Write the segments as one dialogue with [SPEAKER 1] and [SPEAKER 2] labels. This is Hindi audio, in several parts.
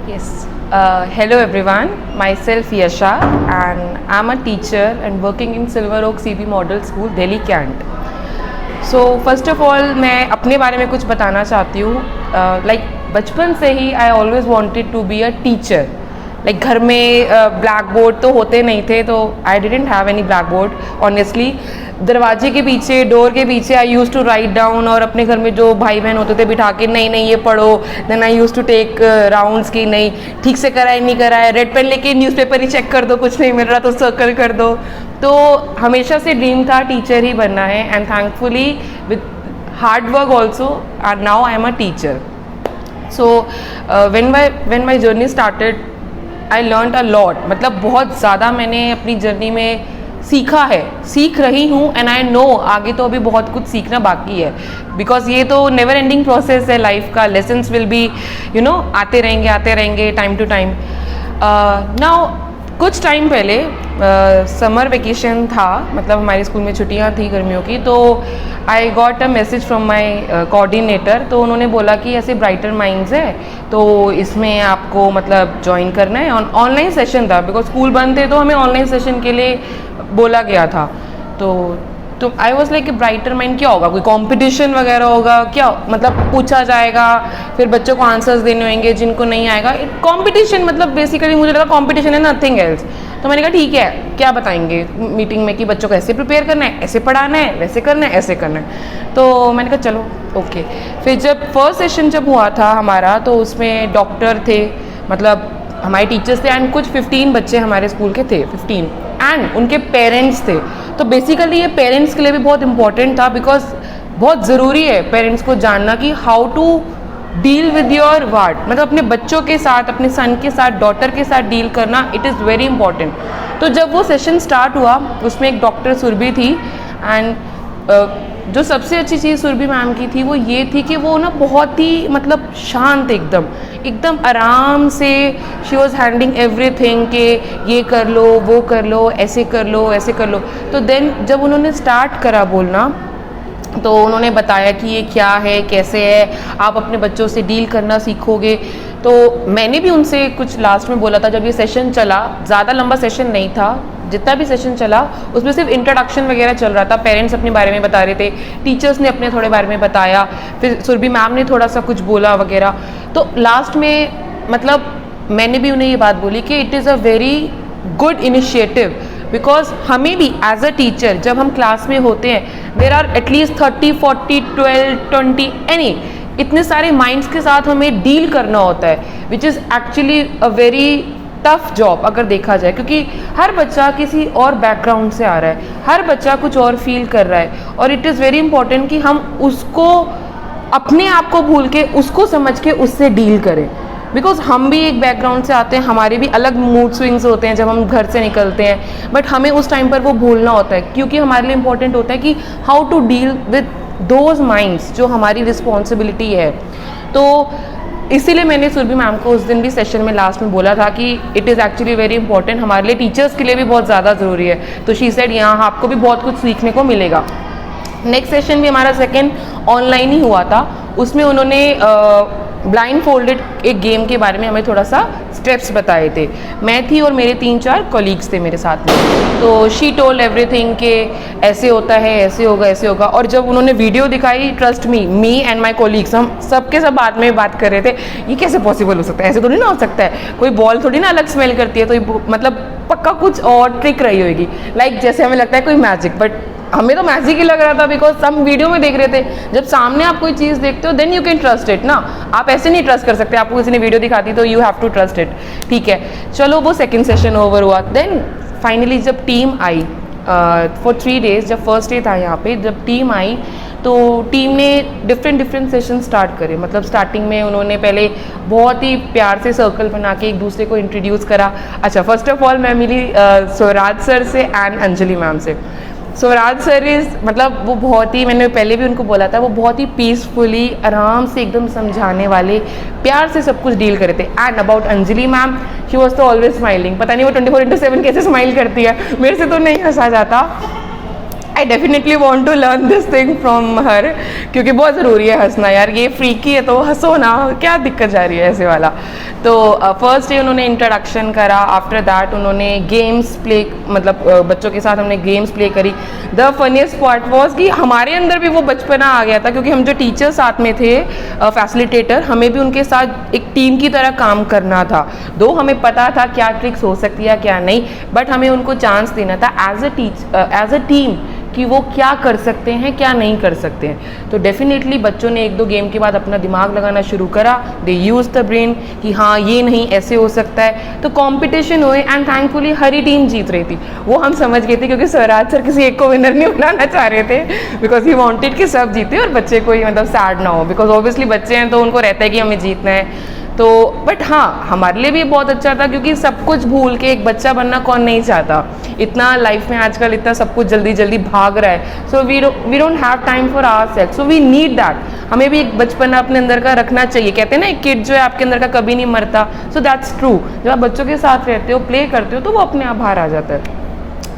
[SPEAKER 1] Yes. Hello everyone. Myself Yasha and I'm a teacher and working in Silver Oak CB Model School, Delhi Cant. So first of all मैं अपने बारे में कुछ बताना चाहती हूँ. Like बचपन से ही I always wanted to be a teacher. Like घर में ब्लैक बोर्ड तो होते नहीं थे, तो I didn't have any black board honestly. दरवाजे के पीछे, डोर के पीछे आई यूज़ टू राइट डाउन, और अपने घर में जो भाई बहन होते थे बिठा के नहीं नहीं ये पढ़ो. Then I use to take rounds की नहीं ठीक से करा है नहीं करा है, रेड पेन लेके न्यूज़पेपर ही चेक कर दो, कुछ नहीं मिल रहा तो सर्कल कर दो. तो हमेशा से ड्रीम था टीचर ही बनना है, and thankfully with hard work also and now I am a teacher. So when my journey started I learned a lot. मतलब बहुत ज़्यादा मैंने अपनी जर्नी में सीखा है, सीख रही हूँ, एंड आई नो आगे तो अभी बहुत कुछ सीखना बाकी है, बिकॉज ये तो नेवर एंडिंग प्रोसेस है लाइफ का. लेसन्स विल बी आते रहेंगे टाइम टू टाइम. नाउ कुछ टाइम पहले समर वेकेशन था, मतलब हमारे स्कूल में छुट्टियां थी गर्मियों की, तो I got a message from my coordinator. तो उन्होंने बोला कि ऐसे ब्राइटर माइंड्स है, तो इसमें आपको मतलब ज्वाइन करना है. ऑनलाइन सेशन था, बिकॉज स्कूल बंद थे, तो हमें ऑनलाइन सेशन के लिए बोला गया था. तो I was like brighter mind क्या होगा, कोई कंपटीशन वगैरह होगा क्या, मतलब पूछा जाएगा, फिर बच्चों को आंसर्स देने होंगे जिनको नहीं आएगा. कंपटीशन मतलब बेसिकली मुझे लगा कंपटीशन है, नथिंग एल्स. तो मैंने कहा ठीक है, क्या बताएंगे मीटिंग में कि बच्चों को ऐसे प्रिपेयर करना है, ऐसे पढ़ाना है, वैसे करना है, ऐसे करना है. तो मैंने कहा चलो ओके. फिर जब फर्स्ट सेशन जब हुआ था हमारा, तो उसमें डॉक्टर थे, मतलब हमारे टीचर्स थे, एंड कुछ 15 बच्चे हमारे स्कूल के थे, 15, एंड उनके पेरेंट्स थे. तो बेसिकली ये पेरेंट्स के लिए भी बहुत इंपॉर्टेंट था, बिकॉज बहुत ज़रूरी है पेरेंट्स को जानना कि how to deal with your ward, मतलब अपने बच्चों के साथ, अपने सन के साथ, डॉटर के साथ डील करना, इट इज़ वेरी इंपॉर्टेंट. तो जब वो सेशन स्टार्ट हुआ, उसमें एक डॉक्टर सुरभि थी, एंड जो सबसे अच्छी चीज़ सुरभि मैम की थी वो ये थी कि वो ना बहुत ही मतलब शांत, एकदम आराम से शी वॉज हैंडलिंग एवरीथिंग के ये कर लो, वो कर लो, ऐसे कर लो, ऐसे कर लो. तो देन जब उन्होंने स्टार्ट करा बोलना, तो उन्होंने बताया कि ये क्या है, कैसे है, आप अपने बच्चों से डील करना सीखोगे. तो मैंने भी उनसे कुछ लास्ट में बोला था, जब ये सेशन चला, ज़्यादा लंबा सेशन नहीं था, जितना भी सेशन चला उसमें सिर्फ इंट्रोडक्शन वगैरह चल रहा था. पेरेंट्स अपने बारे में बता रहे थे, टीचर्स ने अपने थोड़े बारे में बताया, फिर सुरभि मैम ने थोड़ा सा कुछ बोला वगैरह. तो लास्ट में मतलब मैंने भी उन्हें ये बात बोली कि it is a very good initiative, because हमें भी एज अ टीचर जब हम क्लास में होते हैं, देर आर एटलीस्ट 30, 40, 12, 20 एनी इतने सारे माइंड्स के साथ हमें डील करना होता है, which is actually a very tough job अगर देखा जाए, क्योंकि हर बच्चा किसी और बैकग्राउंड से आ रहा है, हर बच्चा कुछ और फील कर रहा है, और इट इज़ वेरी इंपॉर्टेंट कि हम उसको अपने आप को भूल के उसको समझ के उससे डील करें. बिकॉज हम भी एक बैकग्राउंड से आते हैं, हमारे भी अलग मूड स्विंग्स होते हैं जब हम घर से निकलते हैं, बट हमें उस टाइम पर वो भूलना होता है, क्योंकि हमारे लिए इंपॉर्टेंट होता है कि how to deal with those minds जो हमारी रिस्पॉन्सिबिलिटी है. तो इसीलिए मैंने सुरभि मैम को उस दिन भी सेशन में लास्ट में बोला था कि it is actually very important, हमारे लिए टीचर्स के लिए भी बहुत ज़्यादा ज़रूरी है. तो शी सेड यहाँ आपको भी बहुत कुछ सीखने को मिलेगा. नेक्स्ट सेशन भी हमारा सेकेंड ऑनलाइन ही हुआ था. उसमें उन्होंने ब्लाइंड फोल्डेड एक गेम के बारे में हमें थोड़ा सा स्टेप्स बताए थे. मैं थी और मेरे 3-4 कॉलीग्स थे मेरे साथ में. तो शी टोल्ड एवरीथिंग कि ऐसे होता है, ऐसे होगा, ऐसे होगा. और जब उन्होंने वीडियो दिखाई, trust me and my colleagues, हम सबके सब बाद में बात कर रहे थे, ये कैसे पॉसिबल हो सकता है, ऐसे थोड़ी ना हो सकता है, कोई बॉल थोड़ी ना अलग स्मेल करती है, तो ये मतलब पक्का कुछ और ट्रिक रही होगी, लाइक जैसे हमें लगता है कोई मैजिक, बट हमें तो मैजिक ही लग रहा था, बिकॉज हम वीडियो में देख रहे थे. जब सामने आप कोई चीज़ देखते हो then you can trust it ना, आप ऐसे नहीं ट्रस्ट कर सकते, आपको किसी ने वीडियो दिखाती तो you have to trust it. ठीक है, चलो वो सेकंड सेशन ओवर हुआ. देन फाइनली जब टीम आई फॉर 3 days, जब फर्स्ट डे था यहाँ पे, जब टीम आई तो टीम ने डिफरेंट सेशन स्टार्ट करे. मतलब स्टार्टिंग में उन्होंने पहले बहुत ही प्यार से सर्कल बना के एक दूसरे को इंट्रोड्यूस करा. अच्छा, फर्स्ट ऑफ ऑल मैं मिली स्वराज सर से एंड अंजलि मैम से. स्वराज सर इज़ मतलब वो बहुत ही, मैंने पहले भी उनको बोला था, वो बहुत ही पीसफुली आराम से एकदम समझाने वाले, प्यार से सब कुछ डील करे थे. And about Anjali ma'am, she was तो ऑलवेज स्माइलिंग. पता नहीं वो 24/7 कैसे स्माइल करती है, मेरे से तो नहीं हंसा जाता. I definitely want to learn this thing from her, क्योंकि बहुत ज़रूरी है हंसना यार, ये फ्रीकी है तो हंसो ना, क्या दिक्कत जा रही है ऐसे वाला। तो फर्स्ट डे उन्होंने इंट्रोडक्शन करा, आफ्टर दैट उन्होंने गेम्स प्ले, मतलब बच्चों के साथ हमने गेम्स प्ले करी। द फनीस्ट पार्ट वॉज कि हमारे अंदर भी वो बचपना आ गया था, क्योंकि हम जो टीचर साथ में थे फैसिलिटेटर, हमें भी उनके साथ एक टीम की तरह काम करना था। दो हमें पता था क्या ट्रिक्स हो सकती है क्या नहीं, बट हमें उनको चांस देना था एज अ टीम कि वो क्या कर सकते हैं क्या नहीं कर सकते हैं। तो डेफिनेटली बच्चों ने एक दो गेम के बाद अपना दिमाग लगाना शुरू करा, दे यूज द ब्रेन कि हाँ ये नहीं ऐसे हो सकता है। तो कंपटीशन हुए एंड थैंकफुली हरी टीम जीत रही थी। वो हम समझ गए थे, क्योंकि स्वराज सर किसी एक को विनर नहीं बनाना चाह रहे थे, बिकॉज ही वांटेड कि सब जीते और बच्चे कोई मतलब सैड ना हो, बिकॉज ऑब्वियसली बच्चे हैं तो उनको रहता है कि हमें जीतना है। तो बट हाँ, हमारे लिए भी बहुत अच्छा था, क्योंकि सब कुछ भूल के एक बच्चा बनना कौन नहीं चाहता। इतना लाइफ में आजकल इतना सब कुछ जल्दी जल्दी भाग रहा है, so we don't have time for ourself, so we need that. हमें भी एक बचपना अपने अंदर का रखना चाहिए। कहते हैं ना एक किड जो है आपके अंदर का कभी नहीं मरता, सो दैट्स ट्रू। जब आप बच्चों के साथ रहते हो, प्ले करते हो, तो वो अपने आप बाहर आ जाता है।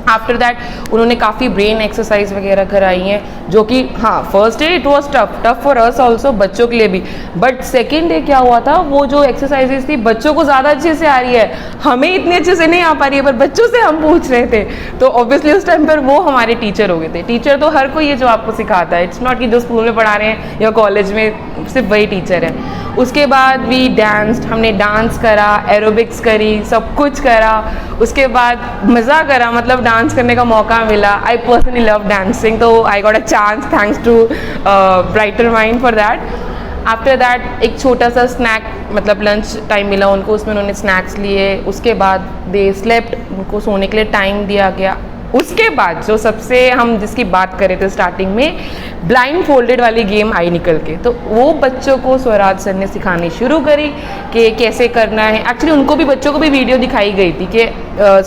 [SPEAKER 1] आफ्टर दैट उन्होंने काफ़ी ब्रेन एक्सरसाइज वगैरह कराई हैं, जो कि हाँ first day it was tough for us also, बच्चों के लिए भी। बट सेकेंड डे क्या हुआ था, वो जो एक्सरसाइजेज थी बच्चों को ज़्यादा अच्छे से आ रही है, हमें इतनी अच्छे से नहीं आ पा रही है, पर बच्चों से हम पूछ रहे थे। तो ऑब्वियसली उस टाइम पर वो हमारे टीचर हो गए थे। टीचर तो हर कोई है जो आपको सिखाता है, इट्स नॉट कि जो स्कूल में पढ़ा रहे हैं या कॉलेज में सिर्फ वही टीचर है। उसके बाद वी डांस्ड, हमने डांस करा, एरोबिक्स करी, सब कुछ करा। उसके बाद मज़ा करा, मतलब डांस करने का मौका मिला। आई पर्सनली लव डांसिंग, तो I got a chance thanks to Brighter Mind for that. After that एक छोटा सा स्नैक, मतलब लंच टाइम मिला उनको, उसमें उन्होंने स्नैक्स लिए। उसके बाद दे स्लेप्ट, उनको सोने के लिए टाइम दिया गया। उसके बाद जो सबसे हम जिसकी बात कर रहे थे स्टार्टिंग में, ब्लाइंड फोल्डेड वाली गेम आई निकल के, तो वो बच्चों को स्वराज सर ने सिखानी शुरू करी कि कैसे करना है। एक्चुअली उनको भी, बच्चों को भी वीडियो दिखाई गई थी कि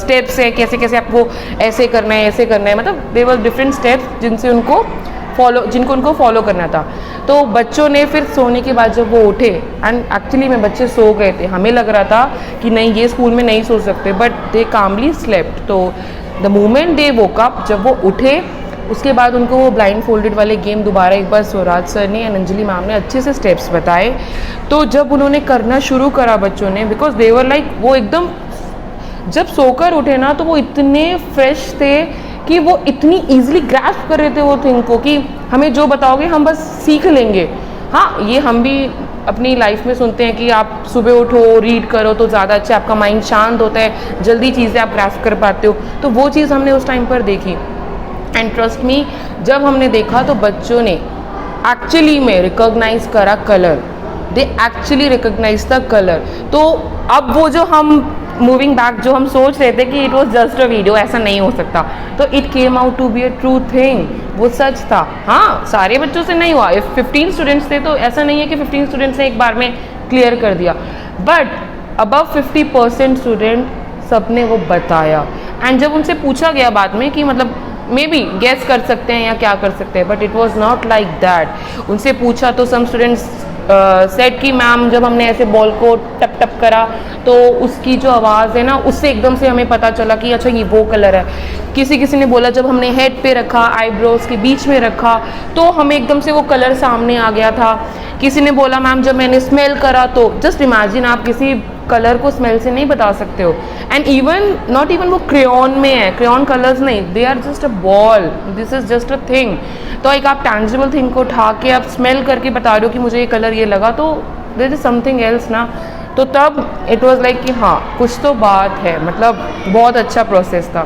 [SPEAKER 1] स्टेप्स है, कैसे कैसे आपको ऐसे करना है ऐसे करना है, मतलब देयर वर डिफरेंट स्टेप्स जिनको उनको फॉलो करना था। तो बच्चों ने फिर सोने के बाद जब वो उठे, एंड एक्चुअली में बच्चे सो गए थे, हमें लग रहा था कि नहीं ये स्कूल में नहीं सो सकते, बट दे कामली स्लेप्ट। तो the moment they woke up, जब वो उठे, उसके बाद उनको वो ब्लाइंड फोल्डेड वाले गेम दोबारा एक बार स्वराज सर ने एंड अंजलि मैम ने अच्छे से स्टेप्स बताए। तो जब उन्होंने करना शुरू करा बच्चों ने, बिकॉज दे वर लाइक, वो एकदम जब सोकर उठे ना तो वो इतने फ्रेश थे कि वो इतनी ईजिली ग्रैस्प कर रहे थे वो थिंग को, कि हमें जो बताओगे हम बस सीख लेंगे। हाँ, ये हम भी अपनी लाइफ में सुनते हैं कि आप सुबह उठो, रीड करो तो ज़्यादा अच्छा, आपका माइंड शांत होता है, जल्दी चीज़ें आप ग्रैस्प कर पाते हो। तो वो चीज़ हमने उस टाइम पर देखी, एंड ट्रस्ट मी, जब हमने देखा तो बच्चों ने एक्चुअली में रिकॉग्नाइज करा colour, they actually recognise the colour. तो अब वो जो हम मूविंग बैक जो हम सोच रहे थे कि it was just a video, ऐसा नहीं हो सकता, तो it came out to be a true thing, वो सच था। हाँ, सारे बच्चों से नहीं हुआ, इफ 15 स्टूडेंट्स थे तो ऐसा नहीं है कि 15 स्टूडेंट्स ने एक बार में क्लियर कर दिया, बट अबव 50% स्टूडेंट सबने वो बताया। एंड जब उनसे पूछा गया बाद में कि मतलब मे बी गेस कर सकते हैं या क्या कर सकते हैं, but it was not like that. उनसे पूछा तो सम स्टूडेंट्स सेट कि मैम जब हमने ऐसे बॉल को टप टप करा तो उसकी जो आवाज़ है ना, उससे एकदम से हमें पता चला कि अच्छा ये वो कलर है। किसी ने बोला जब हमने हेड पे रखा, आईब्रोज के बीच में रखा, तो हमें एकदम से वो कलर सामने आ गया था। किसी ने बोला मैम जब मैंने स्मेल करा, तो जस्ट इमेजिन, आप किसी कलर को स्मेल से नहीं बता सकते हो। एंड इवन नॉट इवन वो क्रेयॉन में है, क्रेयॉन कलर्स नहीं, they are just a ball, this is just a thing. तो एक आप टैंजिबल थिंग को उठा के आप स्मेल करके बता रहे हो कि मुझे ये कलर ये लगा, तो देयर इज समथिंग एल्स ना। तो तब इट वाज लाइक कि हाँ कुछ तो बात है, मतलब बहुत अच्छा प्रोसेस था।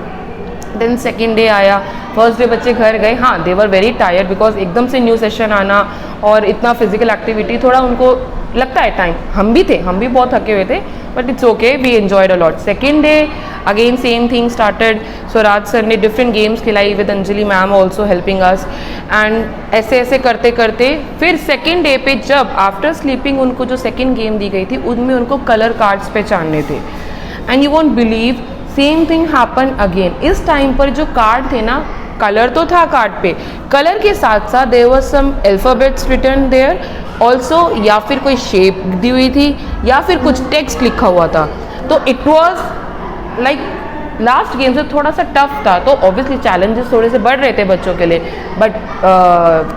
[SPEAKER 1] देन सेकेंड डे आया, फर्स्ट डे बच्चे घर गए, हाँ दे वर वेरी टायर्ड बिकॉज एकदम से न्यू सेशन आना और इतना फिजिकल एक्टिविटी, थोड़ा उनको लगता है टाइम, हम भी बहुत थके हुए थे, but it's okay, we enjoyed a lot. Second day again same thing started, Swaraj sir ने डिफरेंट गेम्स खिलाई with Anjali ma'am also helping us, and ऐसे ऐसे करते करते फिर सेकेंड डे पे जब आफ्टर स्लीपिंग उनको जो सेकेंड गेम दी गई थी उनमें उनको कलर कार्ड्स पहचानने थे। And you won't believe, same thing happen again. इस टाइम पर जो कार्ड थे ना, कलर तो था कार्ड पे, कलर के साथ साथ there was some alphabets written there also, या फिर कोई शेप दी हुई थी या फिर कुछ टेक्स्ट लिखा हुआ था। तो it was like last game से थोड़ा सा टफ था, तो ऑब्वियसली चैलेंजेस थोड़े से बढ़ रहे थे बच्चों के लिए, बट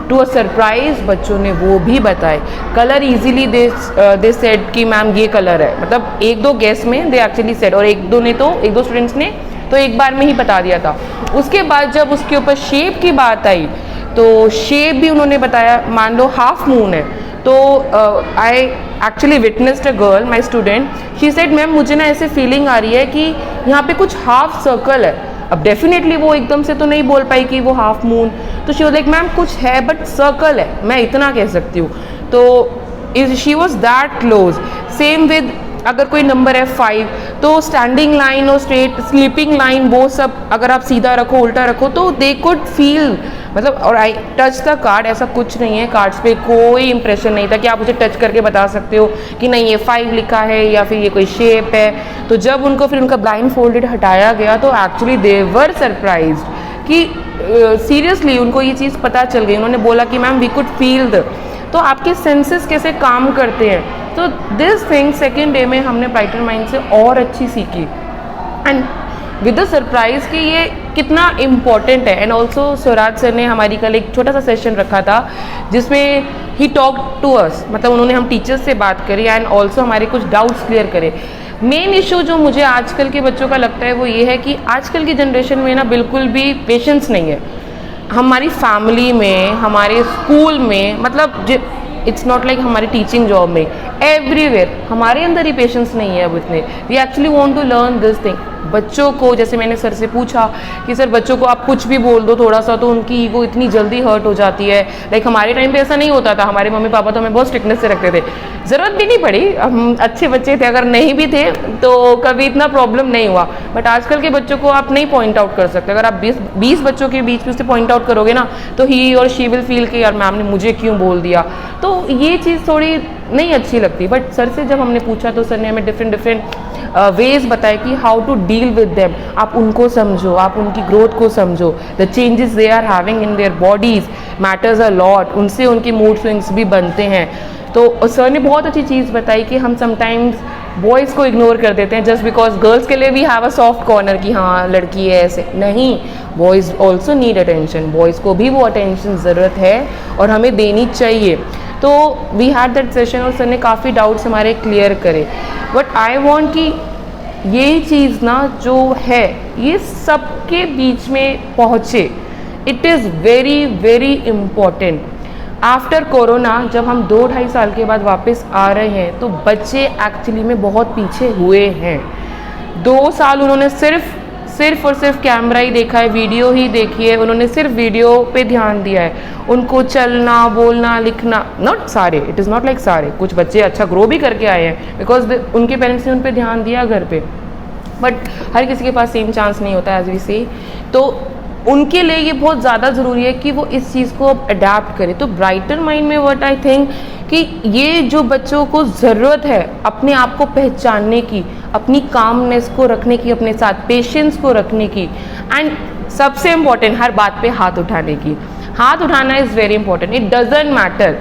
[SPEAKER 1] टू अ सरप्राइज बच्चों ने वो भी बताए कलर इजीली। दे सेड कि मैम ये कलर है, मतलब एक दो गेस में दे एक्चुअली सेड, और एक दो स्टूडेंट्स ने तो एक बार में ही बता दिया था। उसके बाद जब उसके ऊपर शेप की बात आई तो शेप भी उन्होंने बताया। मान लो हाफ मून है, तो I actually witnessed a girl, my student, she said ma'am मुझे ना ऐसे फीलिंग आ रही है कि यहाँ पे कुछ हाफ सर्कल है। अब डेफिनेटली वो एकदम से तो नहीं बोल पाई कि वो हाफ मून, तो शी वाज लाइक मैम कुछ है बट सर्कल है, मैं इतना कह सकती हूँ। तो she was that close. Same with अगर कोई नंबर है 5, तो स्टैंडिंग लाइन और स्ट्रेट स्लीपिंग लाइन वो सब अगर आप सीधा रखो उल्टा रखो तो दे कुड फील, मतलब। और आई टच द कार्ड, ऐसा कुछ नहीं है, कार्ड्स पे कोई इंप्रेशन नहीं था कि आप उसे टच करके बता सकते हो कि नहीं ये 5 लिखा है या फिर ये कोई शेप है। तो जब उनको फिर उनका ब्लाइंड फोल्डेड हटाया गया तो एक्चुअली दे वर सरप्राइज्ड कि सीरियसली उनको ये चीज़ पता चल गई। उन्होंने बोला कि ma'am we could feel the, तो आपके सेंसेस कैसे काम करते हैं। तो दिस थिंग सेकेंड डे में हमने ब्राइटर माइंड से और अच्छी सीखी, एंड विद द सरप्राइज कि ये कितना इम्पॉर्टेंट है। एंड ऑल्सो स्वराज सर ने हमारी कल एक छोटा सा सेशन रखा था जिसमें ही टॉक टू अस, मतलब उन्होंने हम टीचर्स से बात करी एंड ऑल्सो हमारे कुछ डाउट्स क्लियर करे। मेन इशू जो मुझे आजकल के बच्चों का लगता है वो ये है कि आजकल की जनरेशन में ना बिल्कुल भी पेशेंस नहीं है। हमारी फैमिली में, हमारे स्कूल में, मतलब इट्स नॉट लाइक हमारी टीचिंग जॉब में, एवरीवेयर हमारे अंदर ही पेशेंस नहीं है अब इतने। We actually want to learn this thing. बच्चों को, जैसे मैंने सर से पूछा कि सर बच्चों को आप कुछ भी बोल दो थोड़ा सा तो उनकी ईगो इतनी जल्दी हर्ट हो जाती है। लाइक हमारे टाइम पे ऐसा नहीं होता था, हमारे मम्मी पापा तो हमें बहुत स्ट्रिक्टनेस से रखते थे, ज़रूरत भी नहीं पड़ी, हम अच्छे बच्चे थे, अगर नहीं भी थे तो कभी इतना प्रॉब्लम नहीं हुआ। बट आजकल के बच्चों को आप नहीं पॉइंट आउट कर सकते। अगर आप 20 बच्चों के बीच में उससे पॉइंट आउट करोगे ना तो ही और शी विल फील कि यार मैम ने मुझे क्यों बोल दिया। तो ये चीज़ थोड़ी नहीं अच्छी लगती। बट सर से जब हमने पूछा तो सर ने हमें डिफरेंट वेज बताए कि how to deal with them. आप उनको समझो, आप उनकी ग्रोथ को समझो, the changes they are having in their bodies matters a lot, उनसे उनके मूड स्विंग्स भी बनते हैं। तो सर ने बहुत अच्छी चीज़ बताई कि हम समटाइम्स बॉयज़ को इग्नोर कर देते हैं जस्ट बिकॉज गर्ल्स के लिए we have a soft corner कि हाँ लड़की है, ऐसे नहीं, boys also need attention, boys को भी वो अटेंशन ज़रूरत है और हमें देनी चाहिए। तो वी हैड दैट सेशन और सर ने काफ़ी डाउट्स हमारे क्लियर करे। बट आई वॉन्ट कि यही चीज़ ना जो है ये सबके बीच में पहुँचे। It is very very important. After corona जब हम 2-2.5 साल के बाद वापस आ रहे हैं तो बच्चे एक्चुअली में बहुत पीछे हुए हैं। 2 साल उन्होंने सिर्फ और सिर्फ कैमरा ही देखा है, वीडियो ही देखी है, उन्होंने सिर्फ वीडियो पे ध्यान दिया है। उनको चलना, बोलना, लिखना, नॉट सारे, इट इज़ नॉट लाइक सारे, कुछ बच्चे अच्छा ग्रो भी करके आए हैं बिकॉज उनके पेरेंट्स ने उन पर ध्यान दिया घर पे, बट हर किसी के पास सेम चांस नहीं होता एज वी से। तो उनके लिए ये बहुत ज़्यादा ज़रूरी है कि वो इस चीज़ को अडेप्ट करें। तो ब्राइटर माइंड में व्हाट आई थिंक कि ये जो बच्चों को ज़रूरत है अपने आप को पहचानने की, अपनी कामनेस को रखने की, अपने साथ पेशेंस को रखने की, एंड सबसे इम्पॉर्टेंट हर बात पे हाथ उठाने की। हाथ उठाना is very important. It doesn't matter,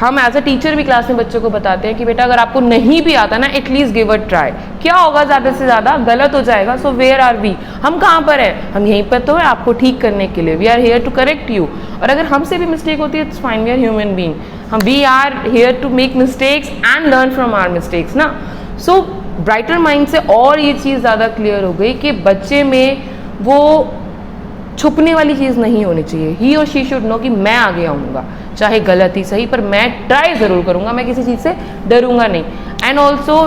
[SPEAKER 1] हम एज अ टीचर भी क्लास में बच्चों को बताते हैं कि बेटा अगर आपको नहीं भी आता ना एटलीस्ट गिव अ ट्राई। क्या होगा, ज़्यादा से ज़्यादा गलत हो जाएगा। सो वेयर आर वी, हम कहाँ पर हैं, हम यहीं पर तो है आपको ठीक करने के लिए। We are here to correct you. और अगर हमसे भी मिस्टेक होती है it's fine, we are human being, हम we are here to make mistakes and learn from our mistakes ना। सो ब्राइटर माइंड से और ये चीज़ ज़्यादा क्लियर हो गई कि बच्चे में वो छुपने वाली चीज़ नहीं होनी चाहिए। ही और शी शुड नो कि मैं आगे आऊँगा, चाहे गलत ही सही, पर मैं ट्राई ज़रूर करूँगा, मैं किसी चीज़ से डरूंगा नहीं। And also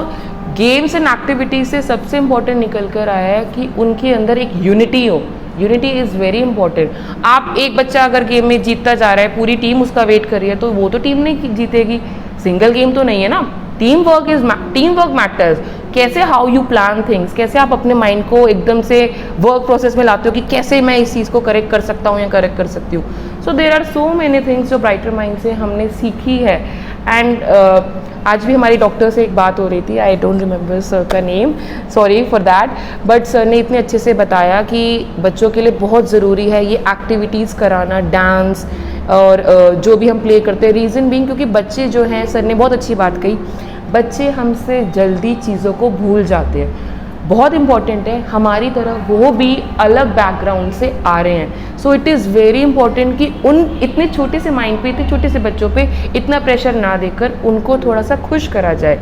[SPEAKER 1] games and activities से सबसे इम्पॉर्टेंट निकल कर आया है कि उनके अंदर एक यूनिटी हो। Unity is very important. आप एक बच्चा अगर गेम में जीतता जा रहा है, पूरी टीम उसका वेट कर रही है, तो वो तो टीम नहीं जीतेगी, सिंगल गेम तो नहीं है ना। Team work matters. कैसे हाउ यू प्लान थिंग्स, कैसे आप अपने माइंड को एकदम से वर्क प्रोसेस में लाते हो कि कैसे मैं इस चीज़ को करेक्ट कर सकता हूँ या करेक्ट कर सकती हूँ। So there are so many things जो ब्राइटर माइंड से हमने सीखी है। एंड आज भी हमारी डॉक्टर से एक बात हो रही थी, आई डोंट रिमेंबर सर का name, sorry for that, but sir ने इतने अच्छे से बताया कि बच्चों के लिए बहुत ज़रूरी है ये एक्टिविटीज़ कराना, डांस और जो भी हम प्ले करते हैं। रीज़न बीइंग क्योंकि बच्चे जो हैं, सर ने बहुत अच्छी बात कही, बच्चे हमसे जल्दी चीज़ों को भूल जाते हैं। बहुत इंपॉर्टेंट है, हमारी तरह वो भी अलग बैकग्राउंड से आ रहे हैं। So it is very important कि उन इतने छोटे से माइंड पे, इतने छोटे से बच्चों पे इतना प्रेशर ना देकर उनको थोड़ा सा खुश करा जाए।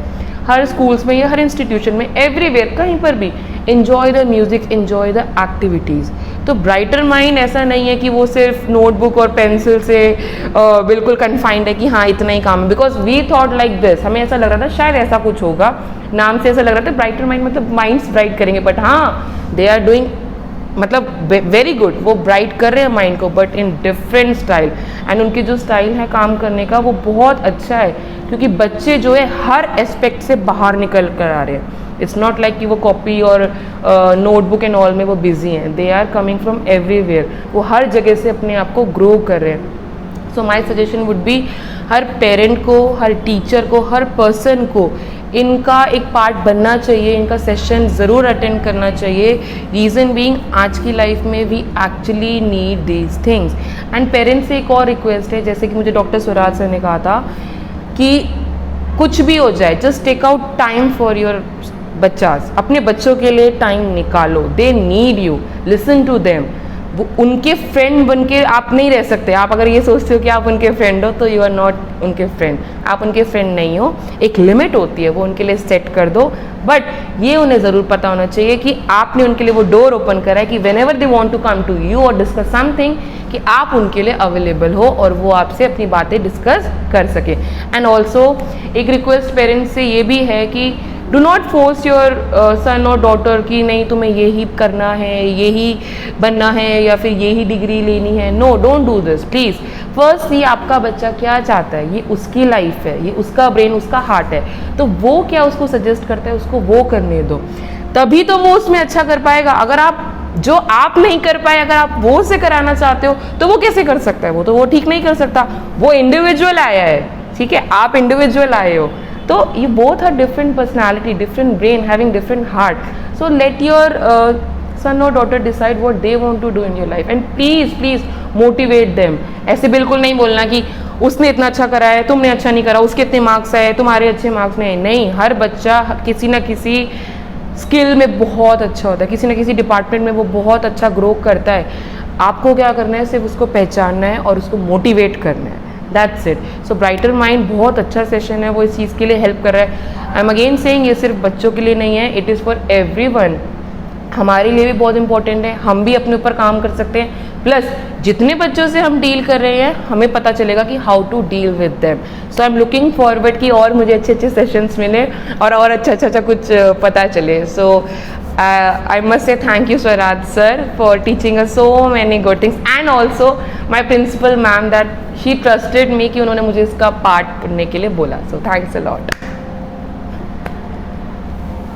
[SPEAKER 1] हर स्कूल्स में या हर इंस्टीट्यूशन में, एवरीवेयर, कहीं पर भी enjoy the music, enjoy the activities. तो ब्राइटर माइंड ऐसा नहीं है कि वो सिर्फ नोटबुक और पेंसिल से बिल्कुल कन्फाइंड है कि हाँ इतना ही काम है। Because we thought like this, हमें ऐसा लग रहा था शायद ऐसा कुछ होगा, नाम से ऐसा लग रहा था ब्राइटर माइंड मतलब माइंड्स ब्राइट करेंगे, बट हाँ दे आर डूइंग मतलब वेरी गुड, वो ब्राइट कर रहे हैं माइंड को, but in different style. And उनकी जो स्टाइल है काम करने का वो बहुत अच्छा है, क्योंकि बच्चे जो है हर एस्पेक्ट से बाहर निकल कर आ रहे हैं। इट्स नॉट लाइक कि वो कॉपी और नोटबुक एंड ऑल में वो बिजी हैं, they are coming from everywhere, वो हर जगह से अपने आप को ग्रो कर रहे हैं। So my suggestion would be हर पेरेंट को, हर टीचर को, हर पर्सन को इनका एक पार्ट बनना चाहिए, इनका सेशन ज़रूर अटेंड करना चाहिए। रीज़न बीइंग आज की लाइफ में we actually need these things. And parents से एक और रिक्वेस्ट है, जैसे कि मुझे डॉक्टर स्वराज सर ने कहा था कि कुछ भी हो जाए just take out time for your बच्चास, अपने बच्चों के लिए टाइम निकालो, they need you, listen to them. वो उनके फ्रेंड बन के आप नहीं रह सकते। आप अगर ये सोचते हो कि आप उनके फ्रेंड हो तो यू आर नॉट उनके फ्रेंड, आप उनके फ्रेंड नहीं हो। एक लिमिट होती है, वो उनके लिए सेट कर दो, बट ये उन्हें ज़रूर पता होना चाहिए कि आपने उनके लिए वो डोर ओपन करा है कि whenever they want to come to you और डिस्कस समथिंग, कि आप उनके लिए अवेलेबल हो और वो आपसे अपनी बातें डिस्कस कर सके। एंड ऑल्सो एक रिक्वेस्ट पेरेंट्स से ये भी है कि do not force your son और डॉटर कि नहीं तुम्हें यही करना है, यही बनना है या फिर यही डिग्री लेनी है। No, don't do this please. First ये आपका बच्चा क्या चाहता है, ये उसकी लाइफ है, ये उसका ब्रेन, उसका हार्ट है, तो वो क्या उसको सजेस्ट करता है उसको वो करने दो, तभी तो वो उसमें अच्छा कर पाएगा। अगर आप जो आप नहीं कर पाए अगर आप वो से कराना चाहते हो तो वो कैसे कर सकता है, वो ठीक नहीं कर सकता। वो इंडिविजुअल आया है, ठीक है, आप इंडिविजुअल आए हो, तो you both are different personality, different brain, having different heart. So let your son or daughter decide what they want to do in your life, and please motivate them. ऐसे बिल्कुल नहीं बोलना कि उसने इतना अच्छा करा है, तुमने अच्छा नहीं करा, उसके इतने मार्क्स आए, तुम्हारे अच्छे मार्क्स नहीं। नहीं, हर बच्चा किसी ना किसी स्किल में बहुत अच्छा होता है, किसी ना किसी डिपार्टमेंट में वो बहुत अच्छा ग्रो करता है। आपको क्या करना है, सिर्फ उसको पहचानना है और उसको मोटिवेट करना है। That's it. So brighter mind बहुत अच्छा सेशन है, वो इस चीज़ के लिए हेल्प कर रहा है। आई एम अगेन सेइंग ये सिर्फ बच्चों के लिए नहीं है, इट इज़ फॉर एवरीवन। हमारे लिए भी बहुत इंपॉर्टेंट है, हम भी अपने ऊपर काम कर सकते हैं। प्लस जितने बच्चों से हम डील कर रहे हैं हमें पता चलेगा कि how to deal with them. So I am looking forward कि और मुझे अच्छे अच्छे सेशंस मिले और अच्छा कुछ पता चले। सो I must say thank you Swaraj sir for teaching us so many good things, and also my principal ma'am that she trusted me कि उन्होंने मुझे इसका पार्ट पढ़ने के लिए बोला। So thanks a lot.